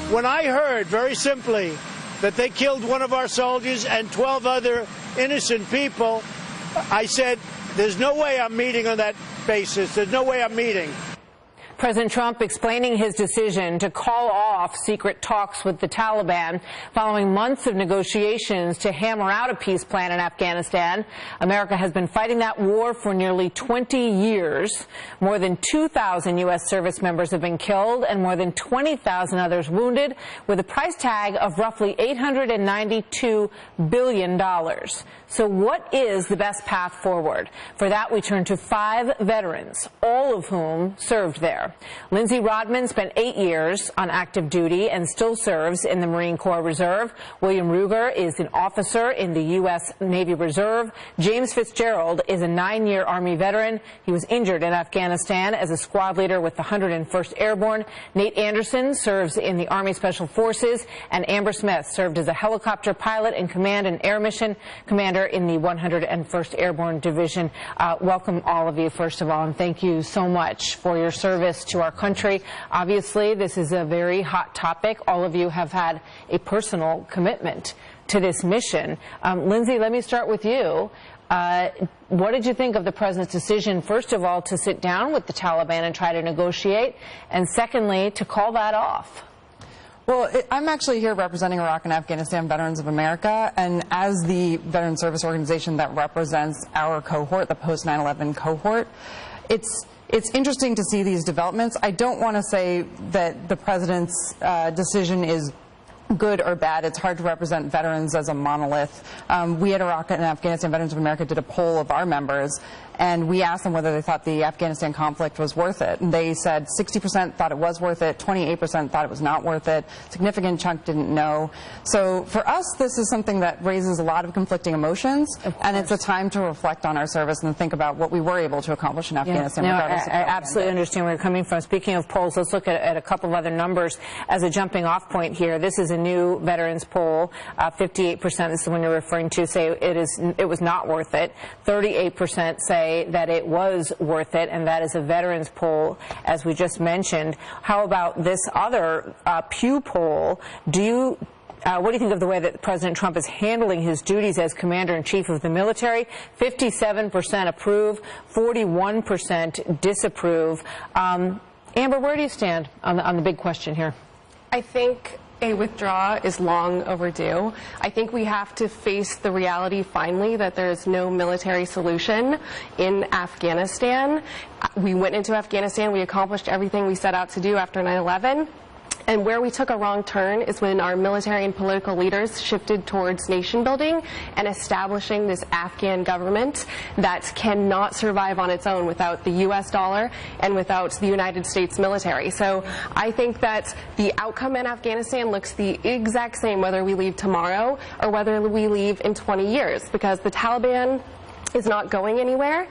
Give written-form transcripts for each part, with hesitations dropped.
When I heard, very simply, that they killed one of our soldiers and 12 other innocent people, I said, there's no way I'm meeting on that basis. There's no way I'm meeting. President Trump explaining his decision to call off secret talks with the Taliban following months of negotiations to hammer out a peace plan in Afghanistan. America has been fighting that war for nearly 20 years. More than 2,000 U.S. service members have been killed and more than 20,000 others wounded, with a price tag of roughly $892 billion. So what is the best path forward? For that, we turn to 5 veterans, all of whom served there. Lindsey Rodman spent 8 years on active duty and still serves in the Marine Corps Reserve. William Ruger is an officer in the U.S. Navy Reserve. James Fitzgerald is a 9-year Army veteran. He was injured in Afghanistan as a squad leader with the 101st Airborne. Nate Anderson serves in the Army Special Forces, and Amber Smith served as a helicopter pilot in Command and Air Mission Commander in the 101st Airborne Division. Welcome, all of you, first of all, and thank you so much for your service to our country. Obviously, this is a very hot topic. All of you have had a personal commitment to this mission. Lindsey, let me start with you. What did you think of the president's decision, first of all, to sit down with the Taliban and try to negotiate, and secondly, to call that off? Well, I'm actually here representing Iraq and Afghanistan Veterans of America, and as the veteran service organization that represents our cohort, the post-9/11 cohort, it's interesting to see these developments. I don't want to say that the president's decision is good or bad. It's hard to represent veterans as a monolith. We at Iraq and Afghanistan Veterans of America did a poll of our members, and we asked them whether they thought the Afghanistan conflict was worth it. And they said 60% thought it was worth it, 28% thought it was not worth it, significant chunk didn't know. So for us, this is something that raises a lot of conflicting emotions, and it's a time to reflect on our service and think about what we were able to accomplish in Afghanistan. No, I absolutely understand where you're coming from. Speaking of polls, let's look at a couple of other numbers as a jumping off point here. This is a new veterans poll. 58%, this is the one you're referring to, say it was not worth it. 38% say that it was worth it, and that is a veterans poll, as we just mentioned. How about this other Pew poll? What do you think of the way that President Trump is handling his duties as Commander-in-Chief of the military? 57% approve, 41% disapprove. Amber, where do you stand on the big question here? I think a withdrawal is long overdue. I think we have to face the reality finally that there is no military solution in Afghanistan. We went into Afghanistan, we accomplished everything we set out to do after 9/11. And where we took a wrong turn is when our military and political leaders shifted towards nation building and establishing this Afghan government that cannot survive on its own without the U.S. dollar and without the United States military. So I think that the outcome in Afghanistan looks the exact same whether we leave tomorrow or whether we leave in 20 years, because the Taliban is not going anywhere.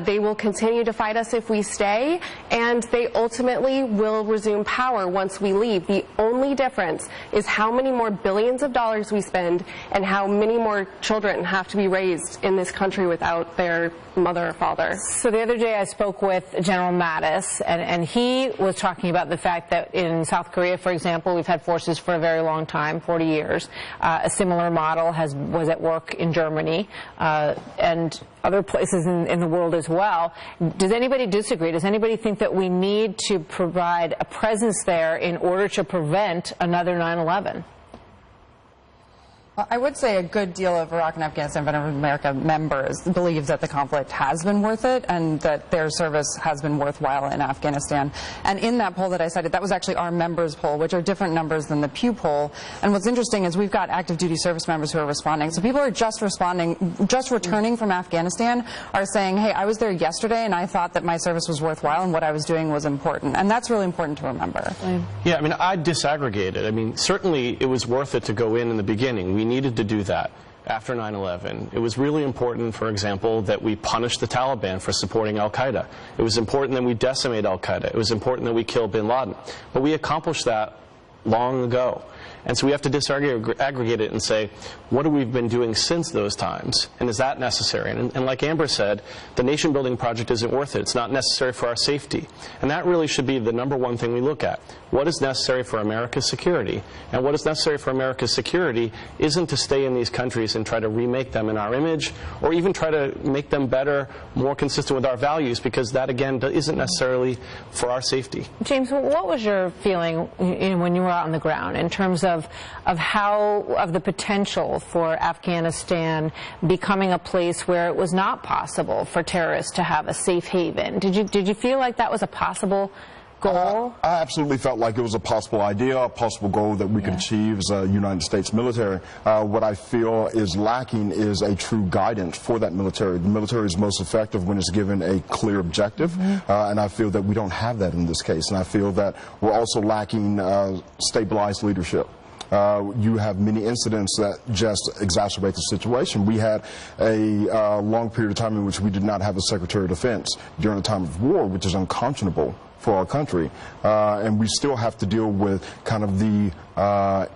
They will continue to fight us if we stay, and they ultimately will resume power once we leave. The only difference is how many more billions of dollars we spend and how many more children have to be raised in this country without their mother or father. So the other day I spoke with General Mattis, and he was talking about the fact that in South Korea, for example, we've had forces for a very long time, 40 years. A similar model was at work in Germany, and other places in the world as well. Does anybody disagree? Does anybody think that we need to provide a presence there in order to prevent another 9/11? Well, I would say a good deal of Iraq and Afghanistan Veterans of America members believe that the conflict has been worth it and that their service has been worthwhile in Afghanistan. And in that poll that I cited, that was actually our members poll, which are different numbers than the Pew poll. And what's interesting is we've got active duty service members who are responding. So people are just returning from Afghanistan are saying, hey, I was there yesterday and I thought that my service was worthwhile and what I was doing was important. And that's really important to remember. Yeah, I mean, I disaggregated. I mean, certainly it was worth it to go in the beginning. We needed to do that after 9/11. It was really important, for example, that we punish the Taliban for supporting al-Qaeda. It was important that we decimate al-Qaeda. It was important that we kill bin Laden. But we accomplished that long ago. And so we have to disaggregate it and say, what have we been doing since those times? And is that necessary? And like Amber said, the nation-building project isn't worth it. It's not necessary for our safety. And that really should be the number one thing we look at. What is necessary for America's security? And what is necessary for America's security isn't to stay in these countries and try to remake them in our image, or even try to make them better, more consistent with our values, because that, again, isn't necessarily for our safety. James, what was your feeling when you were out on the ground in terms of the potential for Afghanistan becoming a place where it was not possible for terrorists to have a safe haven? Did you feel like that was a possible goal? I absolutely felt like it was a possible idea, a possible goal that we could achieve as a United States military. What I feel is lacking is a true guidance for that military. The military is most effective when it's given a clear objective, and I feel that we don't have that in this case. And I feel that we're also lacking stabilized leadership. You have many incidents that just exacerbate the situation. We had a long period of time in which we did not have a Secretary of Defense during a time of war, which is unconscionable for our country, and we still have to deal with kind of the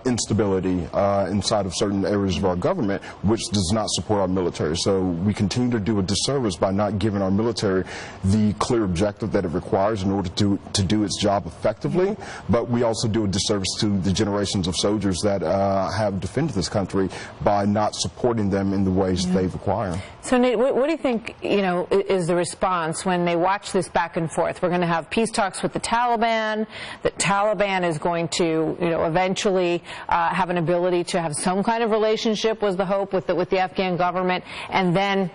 instability inside of certain areas of our government, which does not support our military. So we continue to do a disservice by not giving our military the clear objective that it requires in order to do its job effectively, but we also do a disservice to the generations of soldiers that have defended this country by not supporting them in the ways they require. So Nate, what do you think, is the response when they watch this back and forth? We're going to have peace talks with the Taliban. The Taliban is going to, eventually have an ability to have some kind of relationship, was the hope, with the Afghan government, and then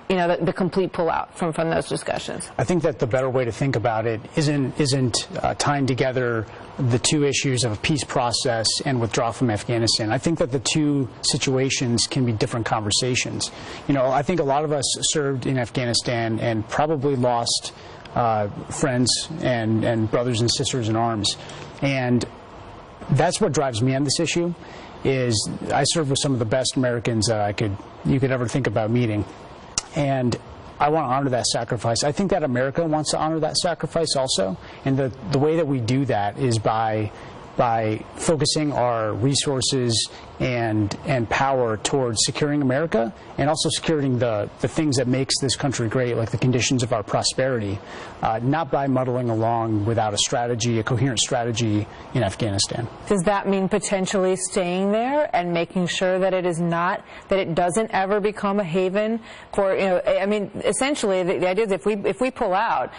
the complete pullout from those discussions. I think that the better way to think about it isn't tying together the two issues of a peace process and withdrawal from Afghanistan. I think that the two situations can be different conversations. I think a lot of us served in Afghanistan and probably lost friends and brothers and sisters in arms, and that's what drives me on this issue. Is I served with some of the best Americans that you could ever think about meeting. And I want to honor that sacrifice. I think that America wants to honor that sacrifice also. And the way that we do that is by focusing our resources and power towards securing America, and also securing the things that makes this country great, like the conditions of our prosperity, not by muddling along without a strategy, a coherent strategy in Afghanistan. Does that mean potentially staying there and making sure that it doesn't ever become a haven for, essentially the idea is if we pull out,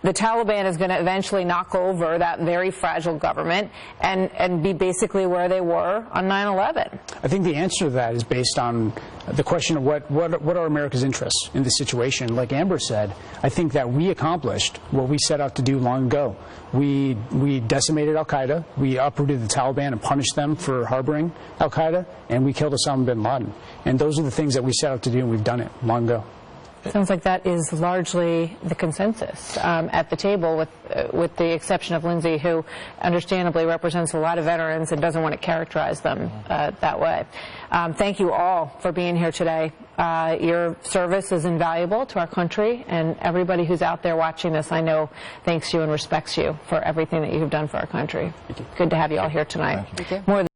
the Taliban is going to eventually knock over that very fragile government and be basically where they were on 9/11. I think the answer to that is based on the question of what are America's interests in this situation. Like Amber said, I think that we accomplished what we set out to do long ago. We decimated al-Qaeda, we uprooted the Taliban and punished them for harboring al-Qaeda, and we killed Osama bin Laden. And those are the things that we set out to do, and we've done it long ago. Sounds like that is largely the consensus at the table, with the exception of Lindsay, who understandably represents a lot of veterans and doesn't want to characterize them that way. Thank you all for being here today. Your service is invaluable to our country, and everybody who's out there watching this, I know, thanks you and respects you for everything that you have done for our country. Good to have you all here tonight. Thank you.